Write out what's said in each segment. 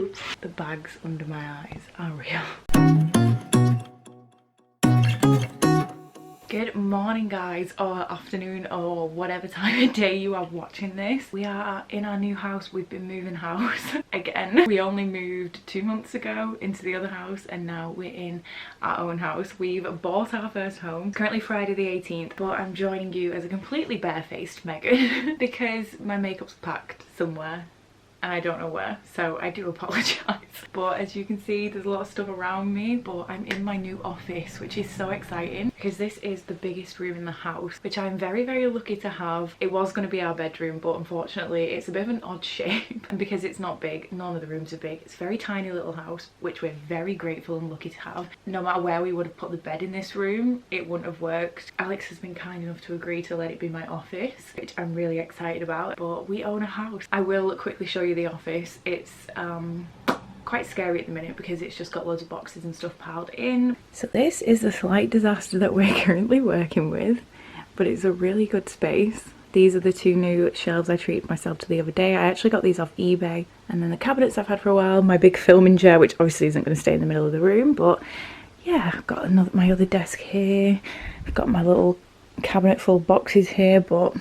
Oops. The bags under my eyes are real. Good morning guys, or afternoon, or whatever time of day you are watching this. We are in our new house. We've been moving house again. We only moved 2 months ago into the other house and now we're in our own house. We've bought our first home. It's currently Friday the 18th, but I'm joining you as a completely barefaced Megan because my makeup's packed somewhere and I don't know where, so I do apologise. But as you can see, there's a lot of stuff around me, but I'm in my new office, which is so exciting because this is the biggest room in the house, which I'm very, very lucky to have. It was going to be our bedroom, but unfortunately it's a bit of an odd shape, and because it's not big, none of the rooms are big. It's a very tiny little house, which we're very grateful and lucky to have. No matter where we would have put the bed in this room, it wouldn't have worked. Alex has been kind enough to agree to let it be my office, which I'm really excited about. But we own a house. I will quickly show you the office. It's quite scary at the minute because it's just got loads of boxes and stuff piled in. So this is the slight disaster that we're currently working with, but it's a really good space. These are the two new shelves I treated myself to the other day. I actually got these off eBay. And then the cabinets I've had for a while, my big filming chair, which obviously isn't going to stay in the middle of the room, but yeah, I've got my other desk here. I've got my little cabinet full of boxes here, but a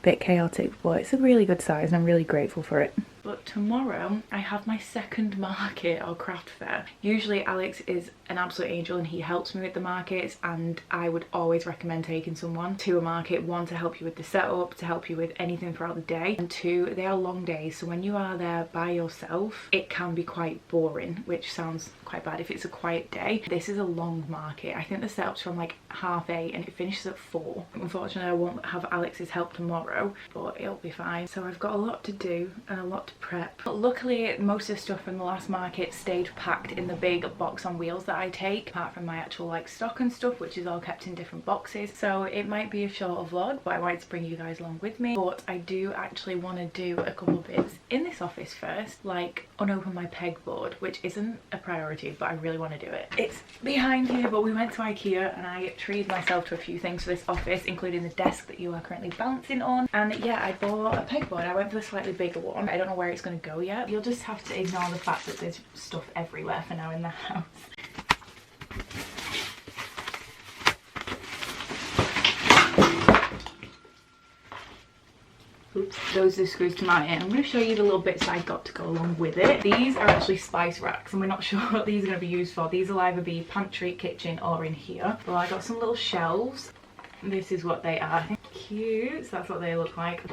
bit chaotic, but it's a really good size and I'm really grateful for it. But tomorrow I have my second market or craft fair. Usually Alex is an absolute angel and he helps me with the markets, and I would always recommend taking someone to a market. One, to help you with the setup, to help you with anything throughout the day, and two, they are long days, so when you are there by yourself it can be quite boring, which sounds quite bad if it's a quiet day. This is a long market. I think the setup's from like 8:30 and it finishes at 4. Unfortunately I won't have Alex's help tomorrow, but it'll be fine. So I've got a lot to do and a lot to prep. But luckily most of the stuff from the last market stayed packed in the big box on wheels that I take, apart from my actual like stock and stuff, which is all kept in different boxes. So it might be a shorter vlog, but I wanted to bring you guys along with me. But I do actually want to do a couple of bits in this office first, like unopen my pegboard, which isn't a priority, but I really want to do it. It's behind here, but we went to IKEA and I treated myself to a few things for this office, including the desk that you are currently balancing on. And yeah, I bought a pegboard. I went for the slightly bigger one. I don't know where it's going to go yet. You'll just have to ignore the fact that there's stuff everywhere for now in the house. Oops. Those are the screws to mount it. I'm going to show you the little bits I got to go along with it. These are actually spice racks and we're not sure what these are going to be used for. These will either be pantry, kitchen or in here. Well, I got some little shelves. This is what they are. Cute. So that's what they look like.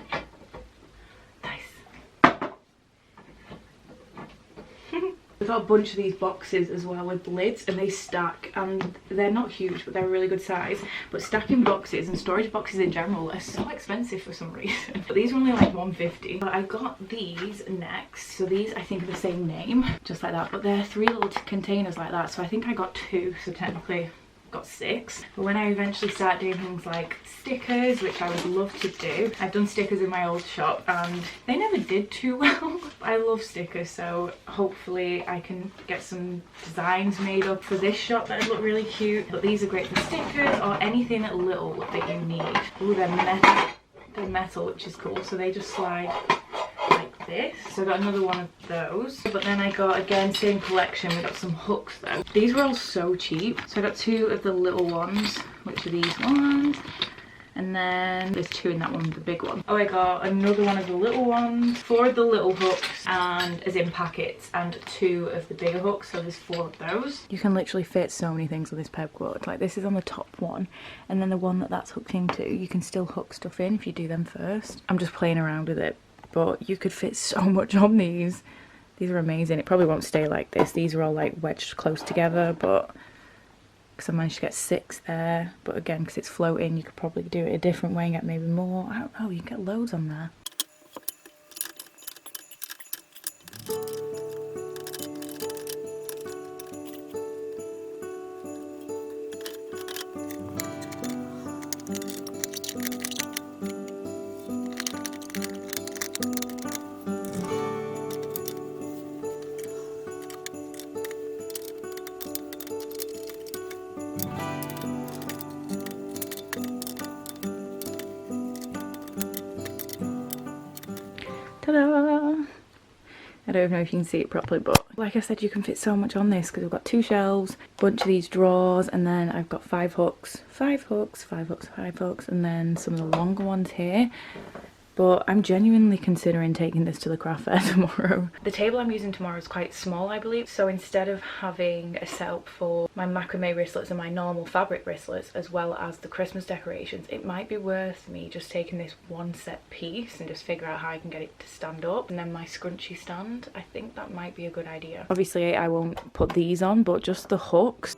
We've got a bunch of these boxes as well with lids, and they stack, and they're not huge but they're a really good size. But stacking boxes and storage boxes in general are so expensive for some reason. But these are only like $1.50. But I got these next. So these I think are the same name, just like that, but they're 3 little containers like that. So I think I got 2, so technically got 6. But when I eventually start doing things like stickers, which I would love to do, I've done stickers in my old shop and they never did too well. I love stickers, so hopefully I can get some designs made up for this shop that would look really cute. But these are great for stickers or anything little that you need. Ooh, they're metal, which is cool, so they just slide like this. So I got another one of those. But then I got, again, same collection, we got some hooks though. These were all so cheap. So I got 2 of the little ones, which are these ones. And then there's 2 in that one, the big one. Oh, I got another one of the little ones, 4 of the little hooks, and as in packets, and 2 of the bigger hooks, so there's 4 of those. You can literally fit so many things on this pegboard. Like this is on the top one, and then the one that's hooked into, you can still hook stuff in if you do them first. I'm just playing around with it, but you could fit so much on these. These are amazing. It probably won't stay like this. These are all like wedged close together, but because I managed to get 6 there, but again, because it's floating, you could probably do it a different way and get maybe more. I don't know, you can get loads on there. Ta-da! I don't know if you can see it properly, but like I said, you can fit so much on this because we've got 2 shelves, a bunch of these drawers, and then I've got 5 hooks, 5 hooks, 5 hooks, 5 hooks, and then some of the longer ones here. But I'm genuinely considering taking this to the craft fair tomorrow. The table I'm using tomorrow is quite small, I believe. So instead of having a setup for my macrame wristlets and my normal fabric wristlets, as well as the Christmas decorations, it might be worth me just taking this one set piece and just figure out how I can get it to stand up. And then my scrunchie stand, I think that might be a good idea. Obviously, I won't put these on, but just the hooks.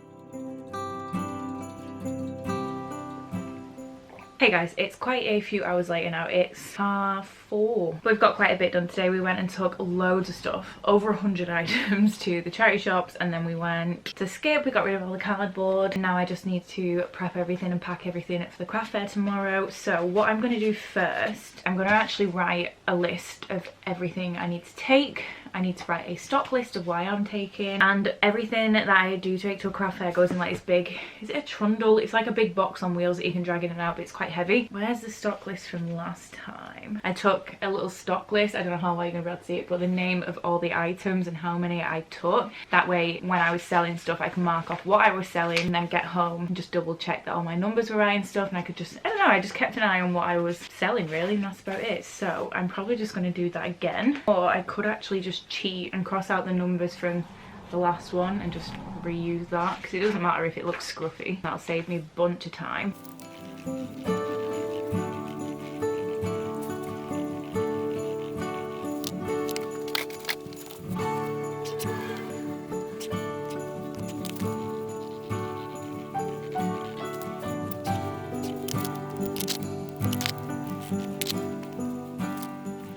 Hey guys, it's quite a few hours later now. It's 4:30. We've got quite a bit done today. We went and took loads of stuff, over 100 items, to the charity shops, and then we went to Skip. We got rid of all the cardboard, and now I just need to prep everything and pack everything for the craft fair tomorrow. So what I'm going to do first, I'm going to actually write a list of everything I need to take. I need to write a stock list of why I'm taking, and everything that I do take to a craft fair goes in like this big, is it a trundle? It's like a big box on wheels that you can drag in and out, but it's quite heavy. Where's the stock list from last time? I took a little stock list, I don't know how well you're gonna be able to see it, but the name of all the items and how many I took. That way when I was selling stuff I can mark off what I was selling and then get home and just double check that all my numbers were right and stuff, and I could just, I don't know, I just kept an eye on what I was selling really, and that's about it. So I'm probably just going to do that again, or I could actually just cheat and cross out the numbers from the last one and just reuse that, because it doesn't matter if it looks scruffy. That'll save me a bunch of time.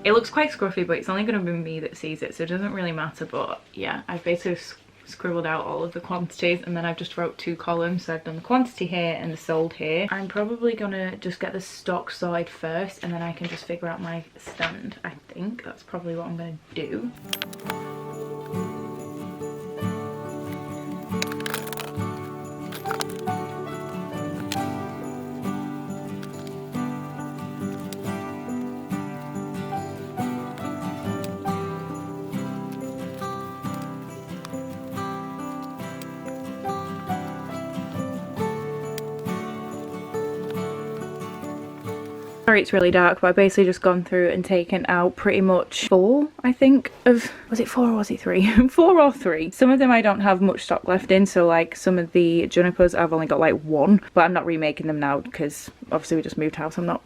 It looks quite scruffy, but it's only going to be me that sees it, so it doesn't really matter. But yeah, I've basically scribbled out all of the quantities, and then I've just wrote 2 columns. So I've done the quantity here and the sold here. I'm probably gonna just get the stock sorted first, and then I can just figure out my stand. I think that's probably what I'm gonna do. Sorry it's really dark, but I've basically just gone through and taken out pretty much 4, I think, of, was it 4 or was it 3? 4 or 3. Some of them I don't have much stock left in, so like some of the junipers I've only got like 1, but I'm not remaking them now because obviously we just moved house. I'm not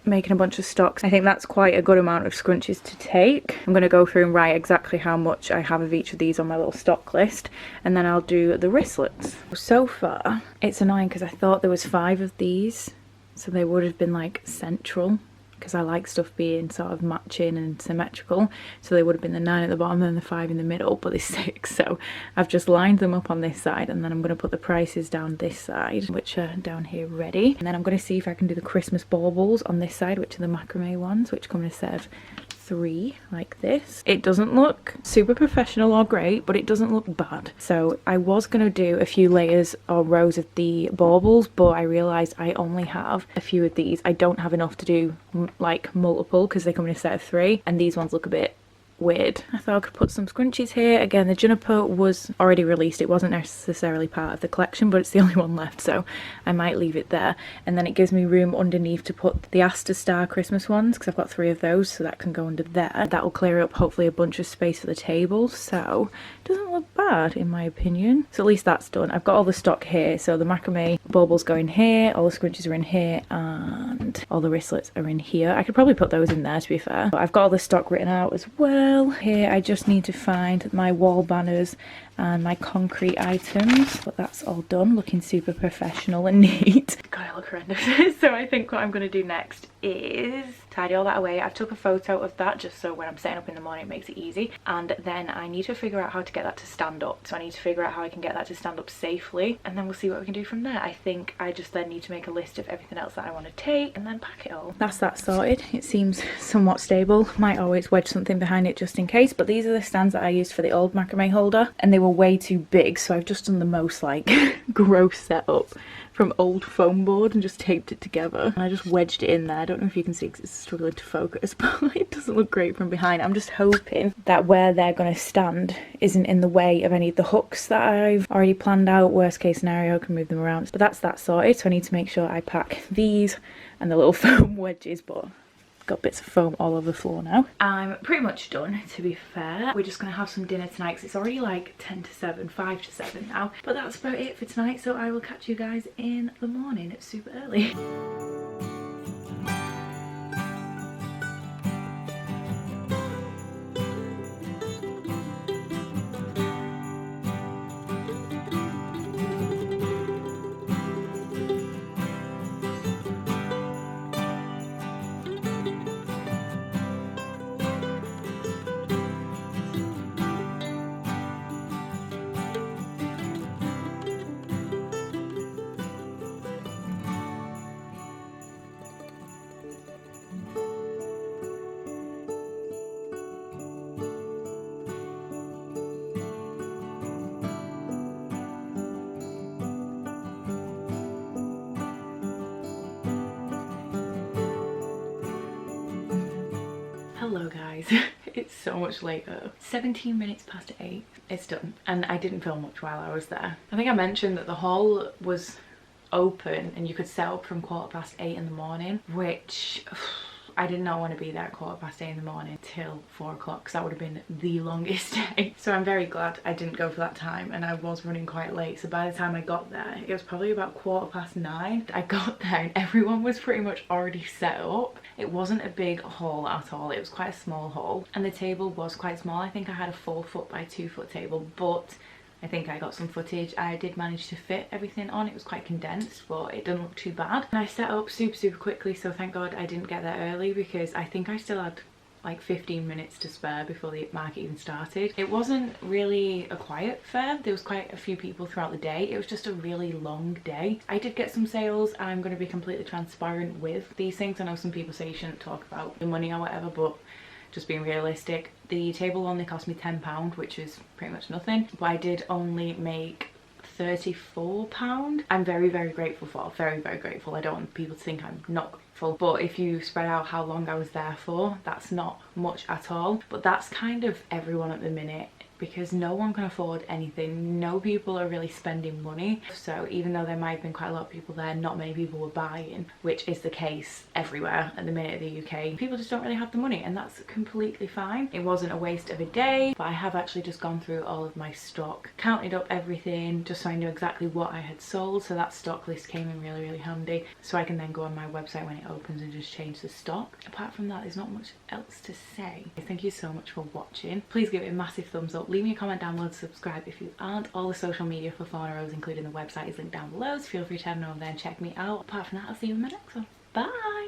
making a bunch of stocks. I think that's quite a good amount of scrunchies to take. I'm going to go through and write exactly how much I have of each of these on my little stock list, and then I'll do the wristlets. So far it's annoying because I thought there was 5 of these, so they would have been like central, because I like stuff being sort of matching and symmetrical. So they would have been the 9 at the bottom and the 5 in the middle, but there's 6. So I've just lined them up on this side, and then I'm going to put the prices down this side, which are down here ready. And then I'm going to see if I can do the Christmas baubles on this side, which are the macrame ones, which come in a set of 3 like this. It doesn't look super professional or great, but it doesn't look bad. So I was going to do a few layers or rows of the baubles, but I realised I only have a few of these. I don't have enough to do like multiple because they come in a set of 3, and these ones look a bit weird. I thought I could put some scrunchies here. Again, the juniper was already released. It wasn't necessarily part of the collection, but it's the only one left, so I might leave it there. And then it gives me room underneath to put the Astor Star Christmas ones, because I've got 3 of those, so that can go under there. That will clear up hopefully a bunch of space for the table, so it doesn't look bad in my opinion. So at least that's done. I've got all the stock here, so the macrame baubles go in here, all the scrunchies are in here, and all the wristlets are in here. I could probably put those in there, to be fair. But I've got all the stock written out as well. Here I just need to find my wall banners and my concrete items, but that's all done, looking super professional and neat. God, I look horrendous. So I think what I'm going to do next is tidy all that away. I've took a photo of that just so when I'm setting up in the morning it makes it easy, and then I need to figure out how to get that to stand up. So I need to figure out how I can get that to stand up safely, and then we'll see what we can do from there. I think I just then need to make a list of everything else that I want to take and then pack it all. That's that sorted. It seems somewhat stable. Might always wedge something behind it just in case, but these are the stands that I used for the old macrame holder, and they were way too big, so I've just done the most like gross setup from old foam board and just taped it together. And I just wedged it in there. I don't know if you can see because it's struggling to focus, but it doesn't look great from behind. I'm just hoping that where they're going to stand isn't in the way of any of the hooks that I've already planned out. Worst case scenario, I can move them around. But that's that sorted. So I need to make sure I pack these and the little foam wedges, but got bits of foam all over the floor now. I'm pretty much done, to be fair. We're just gonna have some dinner tonight because it's already like 10 to 7, 5 to 7 now. But that's about it for tonight, so I will catch you guys in the morning. It's super early. Hello guys, it's so much later. 17 minutes past 8, it's done. And I didn't film much while I was there. I think I mentioned that the hall was open and you could set up from 8:15 in the morning, which I did not want to be there at 8:15 in the morning till 4 o'clock because that would have been the longest day. So I'm very glad I didn't go for that time, and I was running quite late. So by the time I got there, it was probably about 9:15. I got there and everyone was pretty much already set up. It wasn't a big hall at all. It was quite a small hall and the table was quite small. I think I had a 4-foot by 2-foot table, but I think I got some footage. I did manage to fit everything on. It was quite condensed, but it didn't look too bad. And I set up super quickly, so thank God I didn't get there early because I think I still had like 15 minutes to spare before the market even started. It wasn't really a quiet fair. There was quite a few people throughout the day. It was just a really long day. I did get some sales. I'm going to be completely transparent with these things. I know some people say you shouldn't talk about the money or whatever, but just being realistic, the table only cost me £10, which is pretty much nothing, but I did only make £34. I'm very grateful for, very grateful. I don't want people to think I'm not grateful, but if you spread out how long I was there for, that's not much at all. But that's kind of everyone at the minute, because no one can afford anything. No people are really spending money. So even though there might have been quite a lot of people there, not many people were buying, which is the case everywhere at the minute in the UK. People just don't really have the money, and that's completely fine. It wasn't a waste of a day, but I have actually just gone through all of my stock, counted up everything just so I knew exactly what I had sold. So that stock list came in really handy, so I can then go on my website when it opens and just change the stock. Apart from that, there's not much else to say. Thank you so much for watching. Please give it a massive thumbs up. Leave me a comment down below to subscribe if you aren't. All the social media for Fauna, including the website, is linked down below, so feel free to head on over there and check me out. Apart from that, I'll see you in my next one. Bye!